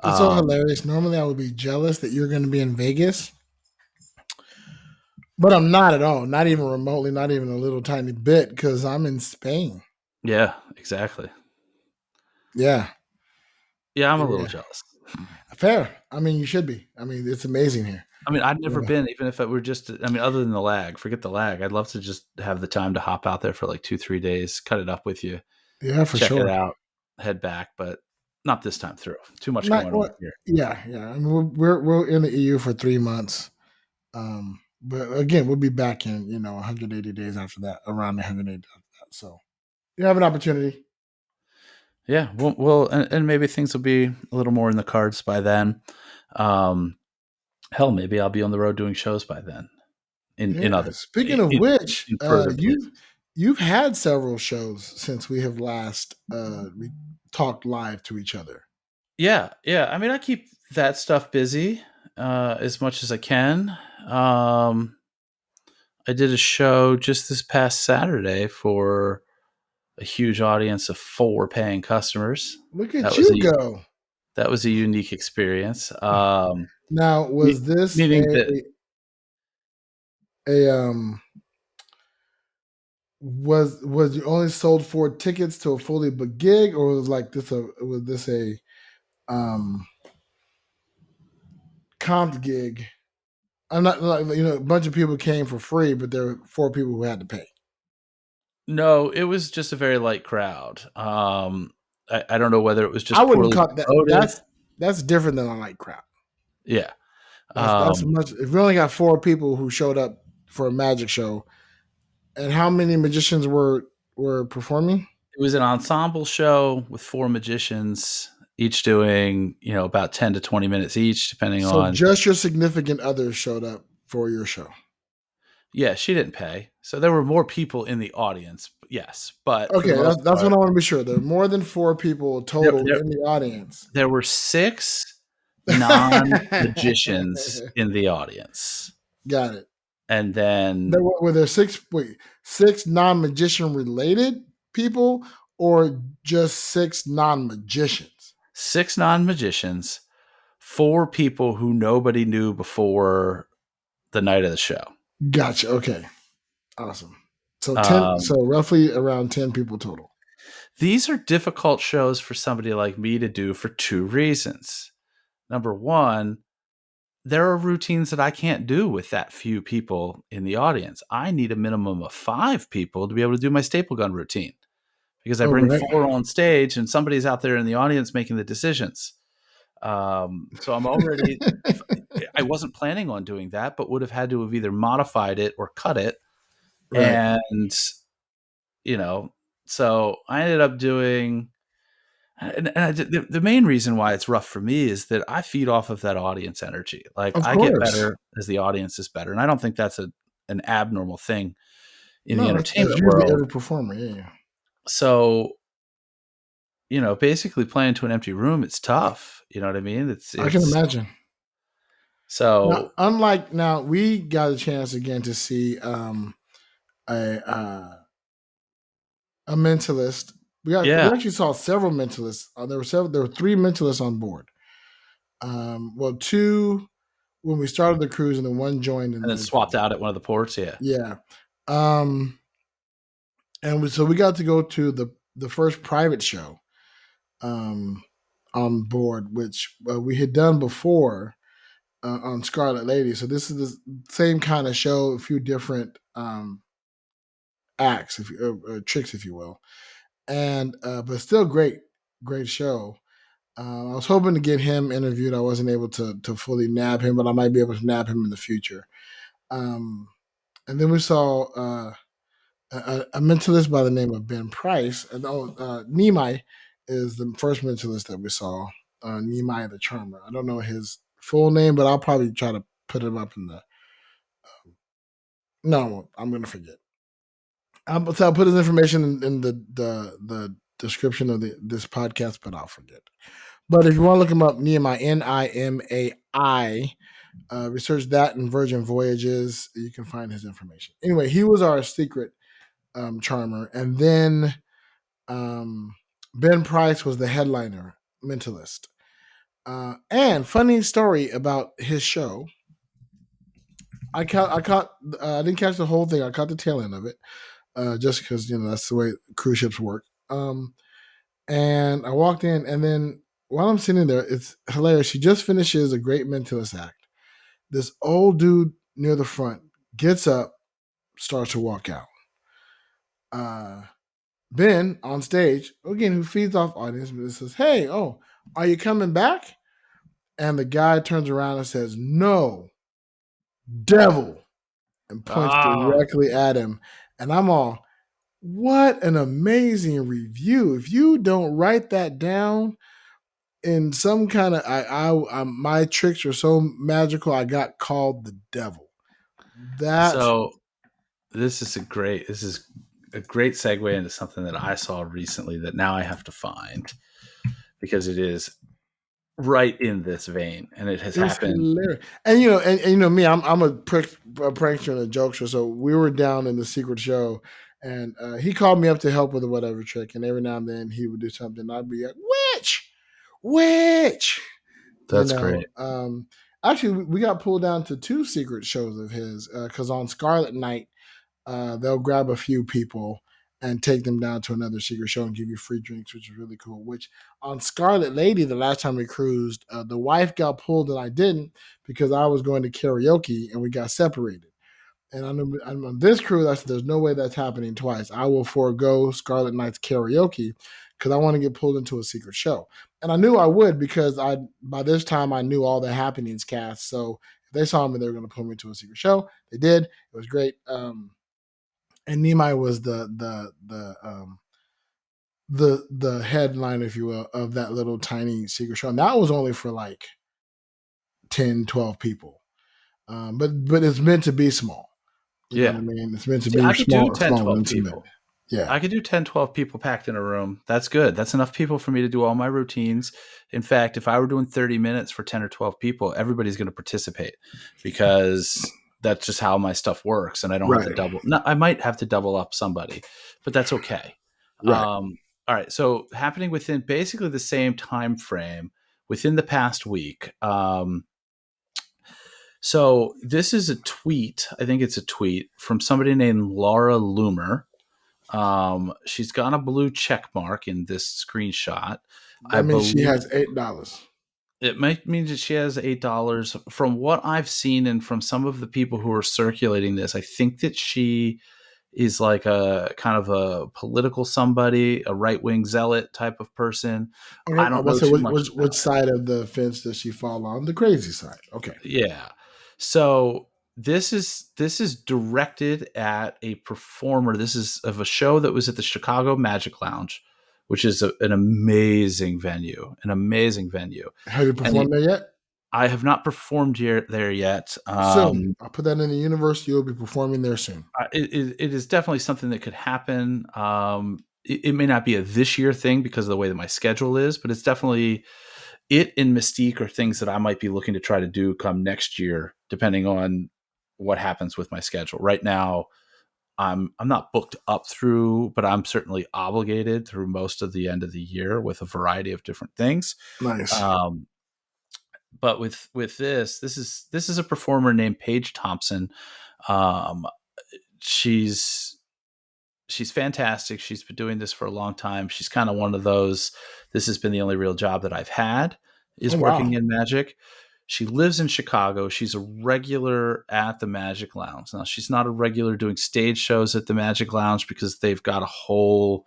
It's so Um, hilarious. Normally, I would be jealous that you're going to be in Vegas, but I'm not at all. Not even remotely. Not even a little tiny bit because I'm in Spain. yeah, exactly. Yeah. Yeah, I'm a little Yeah. jealous. Fair. I mean, you should be. I mean, it's amazing here. I mean, I'd never Yeah. been, even if it were just, I mean, other than the lag, forget the lag. I'd love to just have the time to hop out there for like 2-3 days, cut it up with you, Yeah, for check it sure. out, head back, but not this time through. Too much Not going on what? here. Yeah, yeah. I mean, we're in the EU for 3 months, but again, we'll be back in 180 days after that, around the 180 days after that. So you have an opportunity. Yeah, well, and maybe things will be a little more in the cards by then. Hell, maybe I'll be on the road doing shows by then. in Yeah. other Speaking of which, in further places. you've had several shows since we have last we talked live to each other. Yeah, yeah. I mean, I keep that stuff busy as much as I can. Um, I did a show just this past Saturday for a huge audience of 4 paying customers. Look That at was you a go. that was a unique experience. Now, was this Meaning that a was you only sold 4 tickets to a fully booked gig, or was this a um comped gig? I'm not like, a bunch of people came for free, but there were 4 people who had to pay. no, it was just a very light crowd. I don't know whether it was I just wouldn't poorly call that. promoted. That's different than a light crowd. Yeah. That's Um, much. If we only got 4 people who showed up for a magic show, and how many magicians were performing? it was an ensemble show with 4 magicians, each doing, about 10 to 20 minutes each, depending So on. just your significant other showed up for your show. Yeah, she didn't pay. So there were more people in the audience. Yes. But for the Okay, most that's what part, I want to be sure. There are more than 4 people there, total there, in the audience. there were 6 non magicians in the audience. Got it. And then Were there six non-magician related people, or just 6 non-magicians? 6 non magicians, 4 people who nobody knew before the night of the show. Gotcha. Okay. Awesome. So Um, roughly around 10 people total. these are difficult shows for somebody like me to do for 2 reasons. Number one, there are routines that I can't do with that few people in the audience. I need a minimum of 5 people to be able to do my staple gun routine because I Oh, bring right. 4 on stage and somebody's out there in the audience making the decisions. So I'm already, I wasn't planning on doing that, but would have had to have either modified it or cut it. Right. And, you know, so I ended up doing, the main reason why it's rough for me is that I feed off of that audience energy. Like Of I get course. better as the audience is better. And I don't think that's an abnormal thing in the No, that's entertainment usually world. every performer. Yeah, yeah. So, basically playing to an empty room, it's tough. You know what I mean? I can It's imagine. Now, so, unlike now, we got a chance again to see a a mentalist. We yeah. actually saw several mentalists. There were 3 mentalists on board. Well, 2 when we started the cruise, and then 1 joined in And the then swapped interim. out at one of the ports. Yeah. Yeah. Um, so we got to go to the first private show um, on board, which we had done before on Scarlet Lady. So this is the same kind of show, a few different acts, tricks, if you will, and but still great show. I was hoping to get him interviewed. I wasn't able to fully nab him, but I might be able to nab him in the future. Um, and then we saw a mentalist by the name of Ben Price. And Nimai is the first mentalist that we saw. Nimai the Charmer. I don't know his full name, but I'll probably try to put him up in the. No, I'm gonna forget. So I'll put his information in the description of this podcast, but I'll forget. But if you want to look him up, Nimai, Nimai, research that in Virgin Voyages. You can find his information. Anyway, he was our secret charmer, and then um, Ben Price was the headliner mentalist. And funny story about his show. I didn't catch the whole thing. I caught the tail end of it, just because that's the way cruise ships work. And I walked in, and then while I'm sitting there, it's hilarious. She just finishes a great mentalist act. This old dude near the front gets up, starts to walk out. Ben on stage, again, who feeds off audience, but says, "Hey, oh, are you coming back?" And the guy turns around and says, "No, devil," and points Oh, directly at him. And I'm all, what an amazing review. If you don't write that down in some kind of, my tricks are so magical, I got called the devil. That So this is a great segue into something that I saw recently that now I have to find because it is right in this vein and it has it was happened. hilarious. And and you know me, I'm a prankster and a jokester. So we were down in the secret show, and he called me up to help with a whatever trick. And every now and then he would do something. And I'd be like, which, you That's know. great. Actually, we got pulled down to two secret shows of his because on Scarlet Night they'll grab a few people and take them down to another secret show and give you free drinks, which is really cool. Which on Scarlet Lady, the last time we cruised, the wife got pulled and I didn't because I was going to karaoke and we got separated. And on this cruise, I said, "There's no way that's happening twice. I will forego Scarlet Night's karaoke because I want to get pulled into a secret show." And I knew I would because I by this time I knew all the happenings cast. So if they saw me, they were going to pull me to a secret show. They did. It was great. And Nimai was the headline, if you will, of that little tiny secret show. And that was only for like 10, 12 people. But it's meant to be small. You know what Yeah. I mean? It's meant to See, be I could do ten, small and 12 intimate. people. Yeah. I could do 10, 12 people packed in a room. That's good. That's enough people for me to do all my routines. In fact, if I were doing 30 minutes for 10 or 12 people, everybody's going to participate because that's just how my stuff works. And I don't have to Right. double. No, I might have to double up somebody, but that's okay. Right. All right. So happening within basically the same time frame within the past week. So this is a tweet. I think it's a tweet from somebody named Laura Loomer. She's got a blue check mark in this screenshot. I That means she believe has $8. it might mean that she has $8. From what I've seen and from some of the people who are circulating this, I think that she is like a kind of a political somebody, a right wing zealot type of person. Okay. I I don't was know say too much which about it. side of the fence does she fall on? The crazy side. Okay. Yeah. So this is directed at a performer. This is of a show that was at the Chicago Magic Lounge, which is an amazing venue, an amazing venue. Have you And performed there yet? I have not performed here there yet. Soon. I'll put that in the universe. You'll be performing there soon. It is definitely something that could happen. It may not be a this year thing because of the way that my schedule is, but it's definitely it and Mystique are things that I might be looking to try to do come next year, depending on what happens with my schedule. Right now, I'm not booked up through, but I'm certainly obligated through most of the end of the year with a variety of different things. Nice. Um, but with this is a performer named Paige Thompson. Um, she's she's fantastic. She's been doing this for a long time. She's kind of one of those. This has been the only real job that I've had Oh is wow. working in magic. She lives in Chicago. She's a regular at the Magic Lounge. Now, she's not a regular doing stage shows at the Magic Lounge because they've got a whole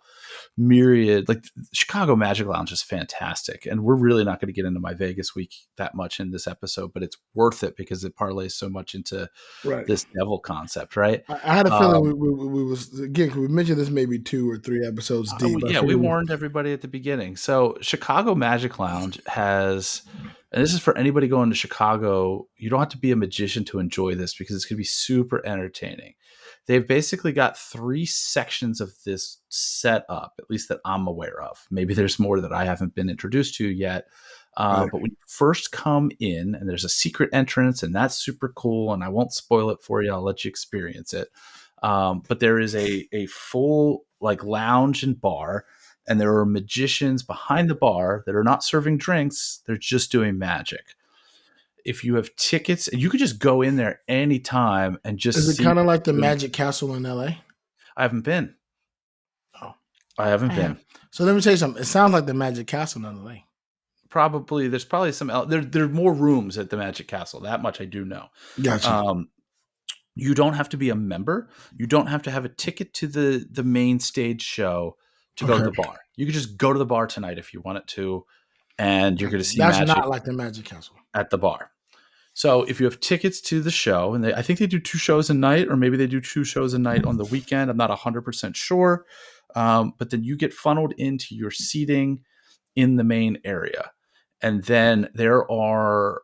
myriad. Like Chicago Magic Lounge is fantastic. And we're really not going to get into my Vegas week that much in this episode, but it's worth it because it parlays so much into Right. this devil concept, right? I had a feeling Um, we was again. 'Cause we mentioned this maybe 2 or 3 episodes deep. I Yeah, we figured we warned everybody at the beginning. So Chicago Magic Lounge has, and this is for anybody going to Chicago. You don't have to be a magician to enjoy this because it's going to be super entertaining. They've basically got three sections of this set up, at least that I'm aware of. Maybe there's more that I haven't been introduced to yet. right. But when you first come in, and there's a secret entrance, and that's super cool. And I won't spoil it for you. I'll let you experience it. But there is a full like lounge and bar, and there are magicians behind the bar that are not serving drinks; they're just doing magic. If you have tickets, and you could just go in there anytime and just Is it see. kind of like the Magic Castle in LA? I haven't been. Oh, I haven't I have. been. So let me tell you something. It sounds like the Magic Castle in LA. Probably there's probably some there are more rooms at the Magic Castle. That much I do know. Gotcha. Um, you don't have to be a member. You don't have to have a ticket to the main stage show to go to Okay. the bar. You could just go to the bar tonight if you wanted to, and you're going to Gotcha. see That's magic not like the Magic Castle. at the bar. So if you have tickets to the show, and I think they do two shows a night, or maybe they do two shows a night on the weekend. I'm not 100% sure. But then you get funneled into your seating in the main area. And then there are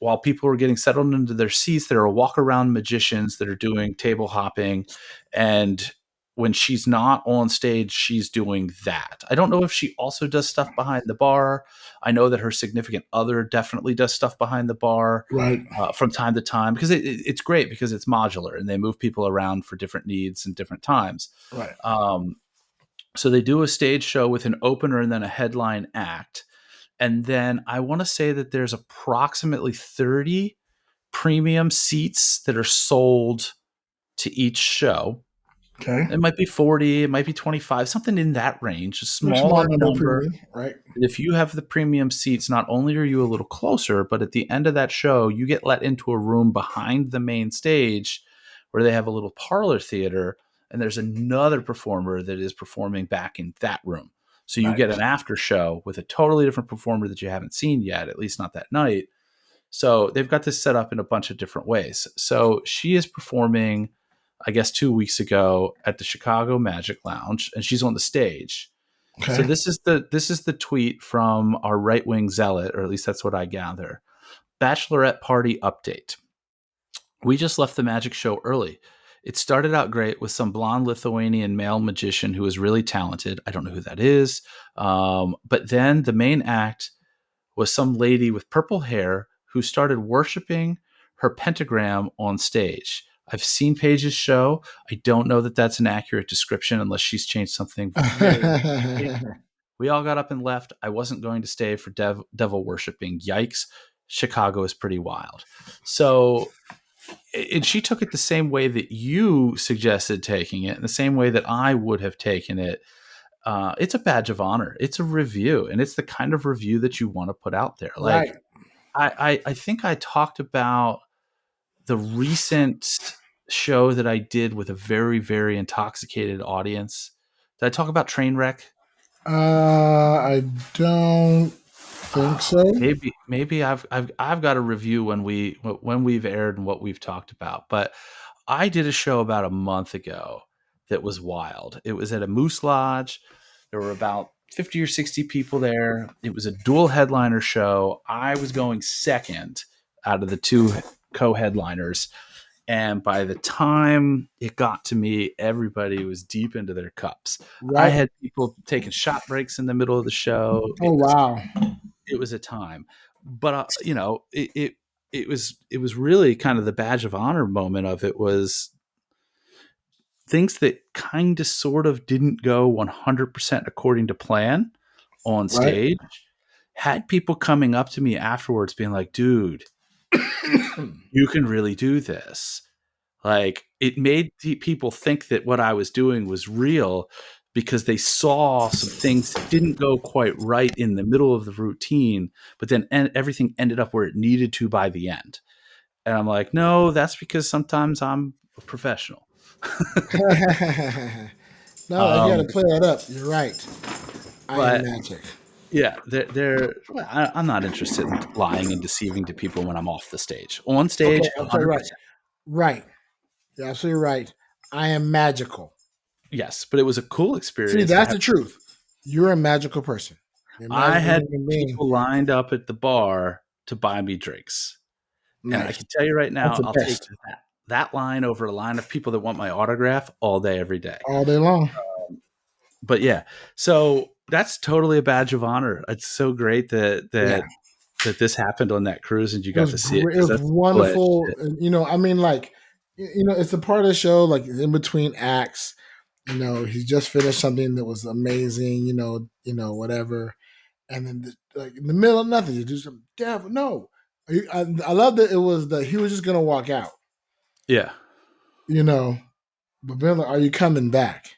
while people are getting settled into their seats, there are walk around magicians that are doing table hopping. And when she's not on stage, she's doing that. I don't know if she also does stuff behind the bar. I know that her significant other definitely does stuff behind the bar Right. from time to time, because it's great because it's modular and they move people around for different needs and different times. Right. So they do a stage show with an opener and then a headline act. And then I want to say that there's approximately 30 premium seats that are sold to each show. Okay. It might be 40, it might be 25, something in that range, a A small smaller number of number. premium, right? And if you have the premium seats, not only are you a little closer, but at the end of that show, you get let into a room behind the main stage where they have a little parlor theater, and there's another performer that is performing back in that room. So you get Nice. an after show with a totally different performer that you haven't seen yet, at least not that night. So they've got this set up in a bunch of different ways. So she is performing, I guess, 2 weeks ago at the Chicago Magic Lounge, and she's on the stage. So Okay. this is the tweet from our right wing zealot, or at least that's what I gather. Bachelorette party update. We just left the magic show early. It started out great with some blonde Lithuanian male magician who was really talented. I don't know who that is. But then the main act was some lady with purple hair who started worshiping her pentagram on stage. I've seen Paige's show. I don't know that that's an accurate description unless she's changed something very. We all got up and left. I wasn't going to stay for devil worshiping. Yikes. Chicago is pretty wild. So, and she took it the same way that you suggested taking it, and the same way that I would have taken it. It's a badge of honor. It's a review, and it's the kind of review that you want to put out there. Like, Right. I think I talked about the recent show that I did with a very, very intoxicated audience. Did I talk about Trainwreck? I don't think so. Maybe I've got a review when we've aired and what we've talked about. But I did a show about a month ago that was wild. It was at a Moose Lodge. There were about 50 or 60 people there. It was a dual headliner show. I was going second out of the two co-headliners. And by the time it got to me, everybody was deep into their cups. I Right. had people taking shot breaks in the middle of the show. Oh wow. It was a time, but it was really kind of the badge of honor moment of it was things that kind of sort of didn't go 100% according to plan on Right. stage. Had people coming up to me afterwards being like, dude, you can really do this. Like, it made people think that what I was doing was real because they saw some things that didn't go quite right in the middle of the routine, but then everything ended up where it needed to by the end. And I'm like, no, that's because sometimes I'm a professional. No, you got to Um, clear that up. You're right. I am but magic. yeah, well, I'm not interested in lying and deceiving to people when I'm off the stage. On Okay, stage, I'm sorry. 100%. Right. Right. You're absolutely right. I am magical. Yes, but it was a cool See, experience to that's have. the truth. You're a magical person. You're a I magical had human being. people lined up at the bar to buy me drinks. And I Nice. can tell you right That's now, the I'll take best. that line over a line of people that want my autograph all day, every day. All day long. But yeah, so that's totally a badge of honor. It's so great that Yeah. this happened on that cruise and you It got was to see it great. It because was that's cool as wonderful. shit. And, I mean, like, it's a part of the show, like in between acts. He just finished something that was amazing. Whatever. And then, like in the middle of nothing, you do some devil. No, I love that it was that he was just gonna walk out. Yeah, You know, but Ben, like, are you coming back?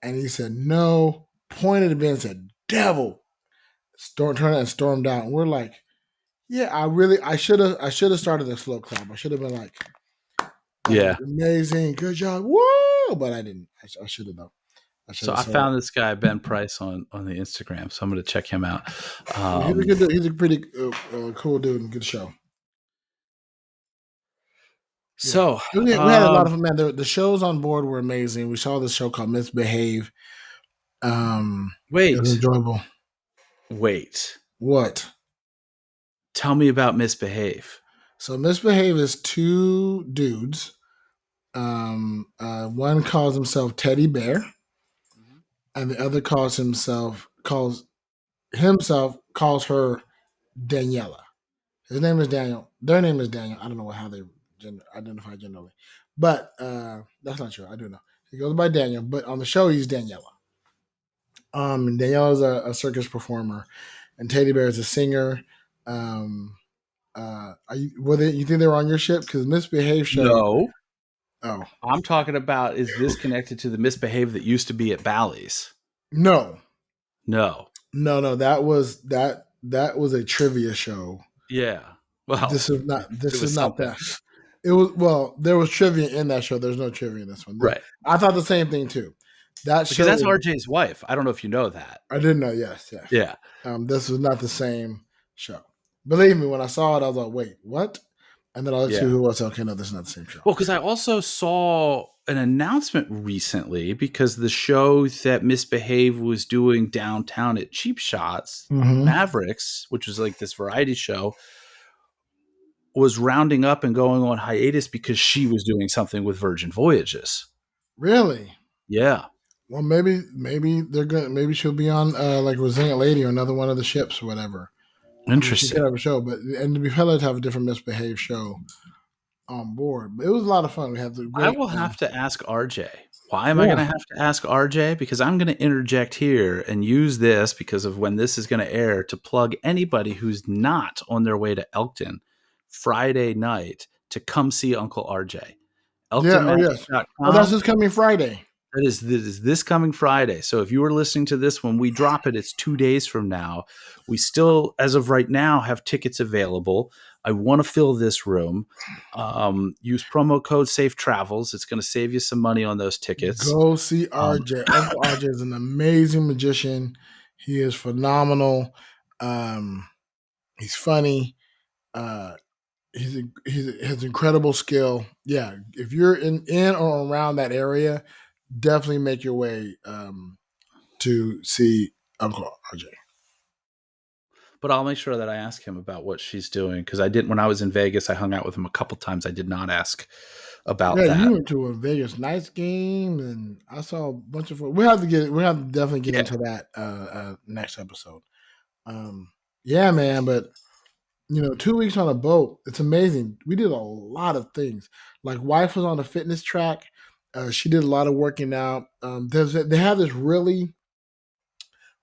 And he said no. Pointed at Ben and said, "Devil." Turned and stormed out. And we're like, yeah, I should have started a slow clap. I should have been like, that was yeah. amazing, good job, whoa! But I didn't. I should have though. I should So have. I So found this guy Ben Price on the Instagram, so I'm going to check him out. he's a good dude. He's a pretty cool dude and good show. Yeah, So we had a lot of fun, man. The shows on board were amazing. We saw this show called Misbehave. It was wait, enjoyable. wait. What? Tell me about Misbehave. So Misbehave is two dudes. One calls himself Teddy Bear, Mhm. and the other calls her Daniela. His name is Daniel. Their name is Daniel. I don't know how they identify generally, but that's not true. I do know he goes by Daniel, but on the show he's Daniela. And Daniela is a circus performer, and Teddy Bear is a singer. Um, you think they were on your ship? Because Misbehave show. No, Oh I'm talking about, is this connected to the Misbehave that used to be at Bally's? no, No. no, that was a trivia show. Yeah. Well, This is not. it This is was not something. that. It was well. There was trivia in that show. There's no trivia in this one. Right. I thought the same thing too. That Because show. that's RJ's wife. I don't know if you know that. I didn't know. Yes, yes. Yeah. This was not the same show. Believe me, when I saw it, I was like, "Wait, what?" And then I looked to Yeah. who was okay. No, this is not the same show. Well, because I also saw an announcement recently because the show that Misbehave was doing downtown at Cheap Shots, Mm-hmm. Mavericks, which was like this variety show, was rounding up and going on hiatus because she was doing something with Virgin Voyages. Really? Yeah. Well, maybe they're gonna. Maybe she'll be on like Resilient Lady or another one of the ships or whatever. She could Interesting. have a show, but and it'd be better to have a different Misbehave show on board. But it was a lot of fun. We had the I great. will have to ask RJ. Why am I going Yeah. to have to ask RJ? Because I'm going to interject here and use this because of when this is going to air to plug anybody who's not on their way to Elkton Friday night to come see Uncle RJ. Yeah. Oh yes. Oh, that's ElktonMagic.com. this coming Friday. That is this coming Friday. So if you are listening to this when we drop it, it's 2 days from now. We still, as of right now, have tickets available. I want to fill this room. Use promo code Safe Travels. It's going to save you some money on those tickets. Go see Um, RJ. Uncle RJ is an amazing magician. He is phenomenal. Um, he's funny. Uh, he has incredible skill. Yeah, if you're in or around that area, definitely make your way to see Uncle RJ. but I'll make sure that I ask him about what she's doing because I didn't when I was in Vegas. I hung out with him a couple times. I did not ask about Yeah, you that. went to a Vegas Knights game, and I saw a bunch of. We have to get. We have to definitely get Yeah, into that next episode. Yeah, man, but 2 weeks on a boat, it's amazing. We did a lot of things. Like, wife was on a fitness track. She did a lot of working out. They have this really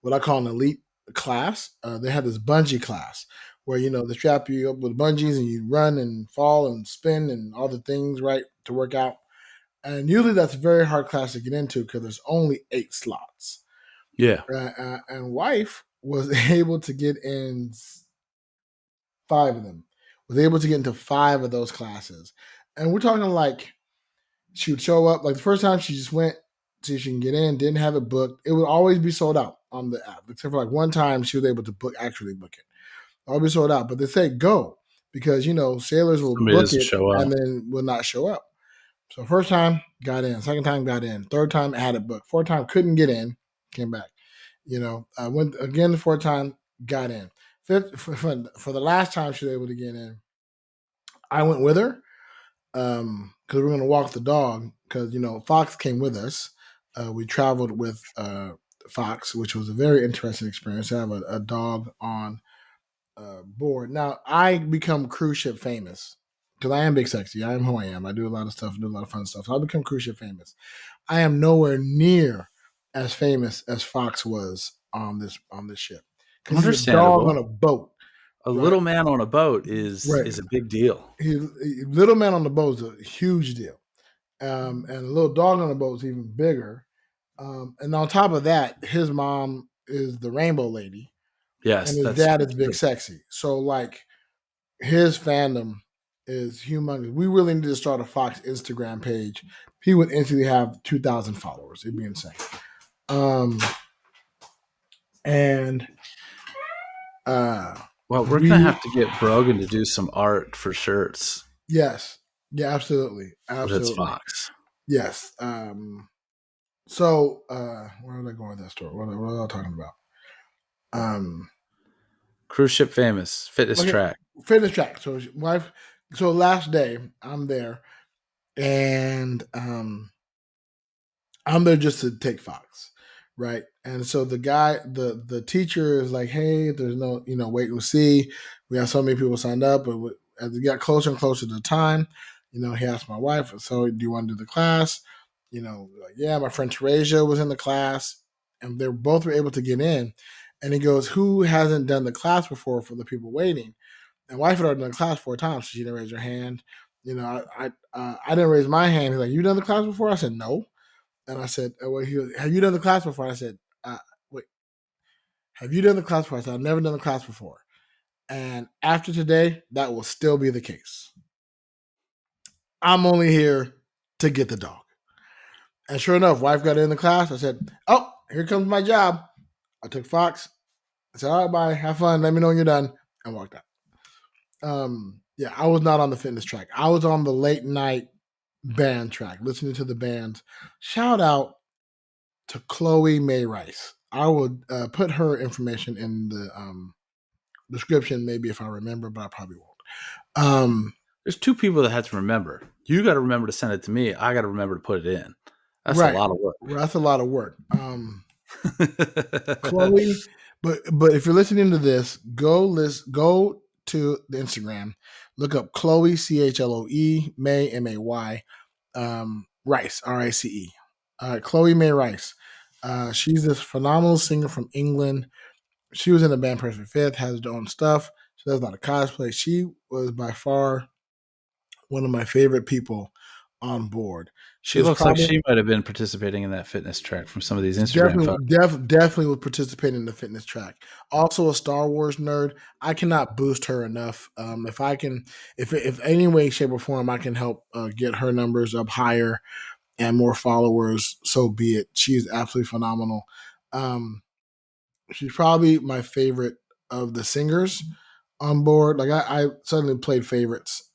what I call an elite class. They have this bungee class where they strap you up with bungees and you run and fall and spin and all the things right to work out. And usually that's a very hard class to get into because there's only 8 slots. yeah. And wife was able to get in 5 of them. Was able to get into 5 of those classes, and we're talking like she would show up. Like the first time, she just went so she can get in. Didn't have it booked. It would always be sold out on the app, except for like one time she was able to actually book it. Always sold out, but they say go because sailors will Somebody book doesn't it show and up. then will not show up. So first time got in, second time got in, third time had it booked, fourth time couldn't get in, came back. I went again the fourth time, got in. Fifth for the last time she was able to get in, I went with her because we were going to walk the dog because Fox came with us. We traveled with Fox, which was a very interesting experience. I have a dog on board. Now I become cruise ship famous because I am big sexy. I am who I am. I do a lot of stuff, do a lot of fun stuff. So I become cruise ship famous. I am nowhere near as famous as Fox was on this ship because he's a dog on Understandable. a boat, A right? little man on a boat is Right. is a big deal. Little man on the boat is a huge deal, and a little dog on the boat is even bigger. And on top of that, his mom is the Rainbow Lady, and Yes, his that's dad true is Big too. Sexy. So like his fandom is humongous. We really need to start a Fox Instagram page. He would instantly have 2,000 followers. It'd be insane. Um, and Well, we're gonna we have to get Brogan to do some art for shirts, yes, yeah, absolutely, but it's absolutely, Fox. yes. So where was I going with that story? What was I talking about? Um, Cruise ship famous fitness Okay, track. fitness track. So wife. So last day I'm there, and I'm there just to take Fox, right? And so the teacher is like, "Hey, there's no, wait and see. We have so many people signed up, but as we got closer and closer to the time, he asked my wife, so do you want to do the class? Like, yeah, my friend Teresia was in the class, and they both were able to get in. And he goes, who hasn't done the class before for the people waiting? And wife had already done the class 4 times, so she didn't raise her hand. I didn't raise my hand. He's like, you done the class before? I said no. And I said, well, he goes, have you done the class before? I said, wait, have you done the class before? I said, I've never done the class before. And after today, that will still be the case. I'm only here to get the dog. And sure enough, wife got in the class. I said, oh, here comes my job. I took Fox. I said, all right, bye. Have fun. Let me know when you're done. And walked out. Yeah, I was not on the fitness track. I was on the late night band track, listening to the bands. Shout out to Chloe May Rice. I would put her information in the description, maybe if I remember, but I probably won't. There's two people that had to remember. You got to remember to send it to me. I got to remember to put it in. That's a Right. lot of work. That's a lot of work. Chloe, but if you're listening to this, go to the Instagram, look up Chloe Chloe May May Rice Rice. Chloe May Rice. She's this phenomenal singer from England. She was in the band Perfect Fifth, has her own stuff. She does a lot of cosplay. She was by far one of my favorite people on board. She She was looks like probably she might have been participating in that fitness track from some of these Instagram definitely photos. definitely would participate in the fitness track. Also a Star Wars nerd. I cannot boost her enough. If I can, if any way, shape, or form I can help get her numbers up higher and more followers, so be it. She is absolutely phenomenal. Um, she's probably my favorite of the singers on board. Like I suddenly played favorites.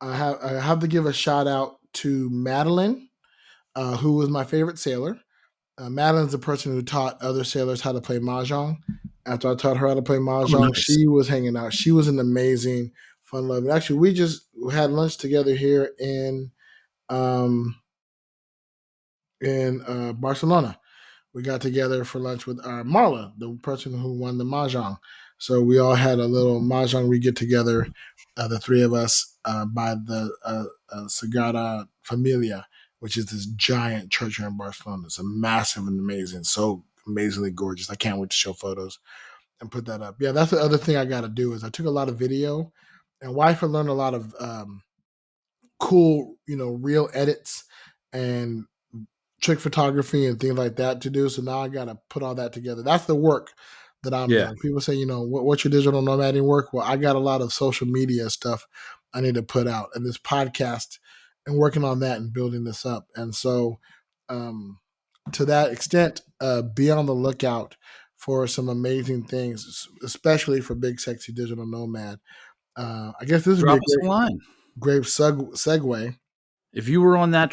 I have to give a shout out to Madeline, who was my favorite sailor. Madeline's the person who taught other sailors how to play mahjong. After I taught her how to play Oh, mahjong, nice. she was hanging out. She was an amazing, fun loving. Actually, we just had lunch together here um, in Barcelona. We got together for lunch with Marla, the person who won the mahjong. So we all had a little mahjong. We get together, the three of us, by the Sagrada Familia, which is this giant church here in Barcelona. It's a massive and amazing, so amazingly gorgeous. I can't wait to show photos and put that up. Yeah, that's the other thing I got to do is I took a lot of video, and wife had learned a lot of cool, real edits and trick photography and things like that to do. So now I got to put all that together. That's the work that I'm Yeah. doing. People say, what's your digital nomading work? Well, I got a lot of social media stuff I need to put out, and this podcast, and working on that and building this up. And so, to that extent, be on the lookout for some amazing things, especially for Big Sexy Digital Nomad. I guess this would be Drop a us a line. great segue. If you were on that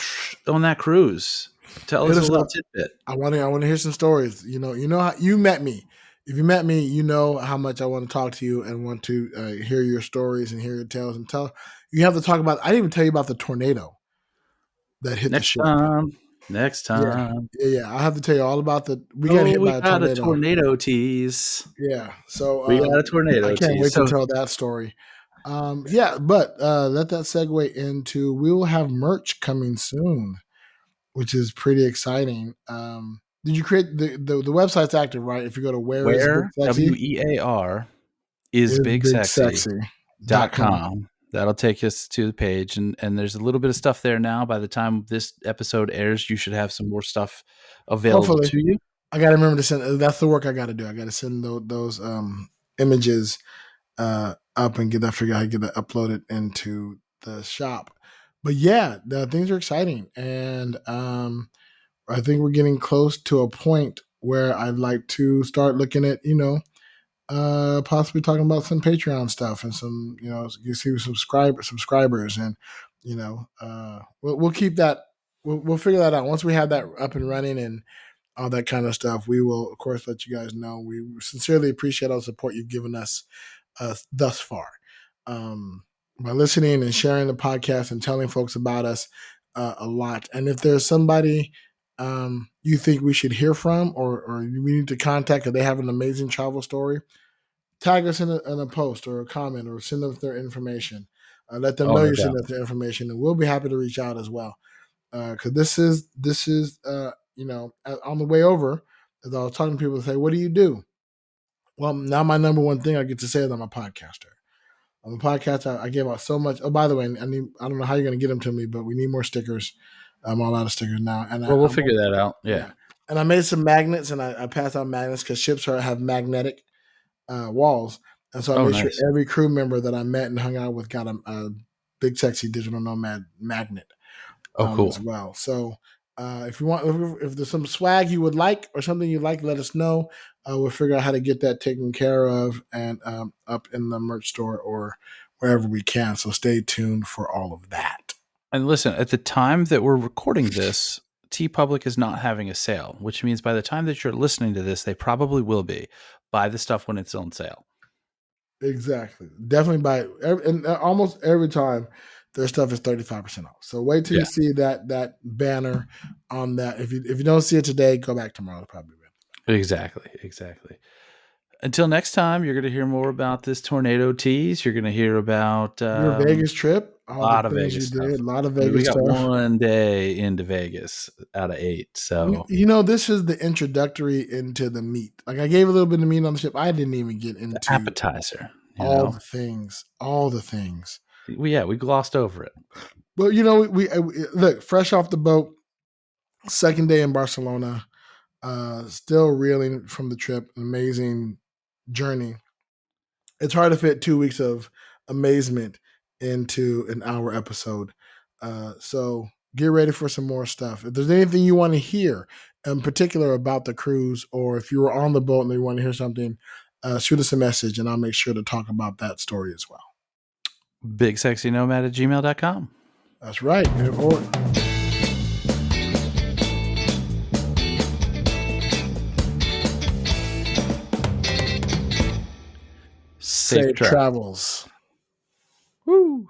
cruise, tell Hit us a us little up. tidbit. I want to hear some stories. You know how you met me. If you met me, you know how much I want to talk to you and want to hear your stories and hear your tales and tell. You have to talk about. I didn't even tell you about the tornado that hit the Next ship. time. Next Yeah, time. yeah. I have to tell you all about the. We got Oh, hit we by a got a tornado. tornado tease. Yeah, so We got a I tornado can't tease. wait to So tell that story. Yeah, but let that segue into we will have merch coming soon, which is pretty exciting. Did you create the website's active, right? If you go to where is Big where Sexy WEAR is is big sexy dot bigsexy.com. com. That'll take us to the page, and there's a little bit of stuff there now. By the time this episode airs, you should have some more stuff available Hopefully, to you. I got to remember to send. That's the work I got to do. I got to send those images up and get that figure out how to get that uploaded into the shop. But yeah, the things are exciting, and I think we're getting close to a point where I'd like to start looking at possibly talking about some Patreon stuff and some you see subscribers and we'll keep that we'll figure that out once we have that up and running and all that kind of stuff, we will, of course, let you guys know. We sincerely appreciate all the support you've given us thus far. By listening and sharing the podcast and telling folks about us a lot. And if there's somebody you think we should hear from or we need to contact because they have an amazing travel story, tag us in a post or a comment or send us their information. Let them Oh, know no you send doubt. us their information, and we'll be happy to reach out as well. Because this is on the way over, as I was talking to people, say, "What do you do?" Well, now my number one thing I get to say is I'm a podcaster. I'm a podcaster. I give out so much. Oh, by the way, I don't know how you're going to get them to me, but we need more stickers. I'm all out of stickers now, and Well, we'll figure that out. Yeah. yeah. And I made some magnets, and I passed out magnets because ships have magnetic walls, and so I Oh, made sure nice. every crew member that I met and hung out with got a big sexy digital nomad magnet Oh, as cool. well. So if you want, if there's some swag you would like or something you'd like, let us know. We'll figure out how to get that taken care of and up in the merch store or wherever we can. So stay tuned for all of that. And listen, at the time that we're recording this, T Public is not having a sale, which means by the time that you're listening to this, they probably will be. Buy the stuff when it's on sale. Exactly. Definitely buy it. And almost every time their stuff is 35% off. So wait till Yeah, you see that banner on that. If you don't see it today, go back tomorrow. It'll probably be. exactly. Until next time, you're going to hear more about this tornado tease. You're going to hear about Your Vegas trip, a all the lot of things Vegas you stuff. did, a lot of I mean, we Vegas got stuff. one day into Vegas out of 8. So This is the introductory into the meat. Like I gave a little bit of meat on the ship. I didn't even get the into appetizer, all the things, all the things. we glossed over it. But we look fresh off the boat, second day in Barcelona, still reeling from the trip. Amazing journey. It's hard to fit 2 weeks of amazement into an hour episode. So get ready for some more stuff. If there's anything you want to hear in particular about the cruise, or if you were on the boat and you want to hear something, shoot us a message and I'll make sure to talk about that story as well. bigsexynomad@gmail.com. That's right. Or Safe safe travels. travels. Woo!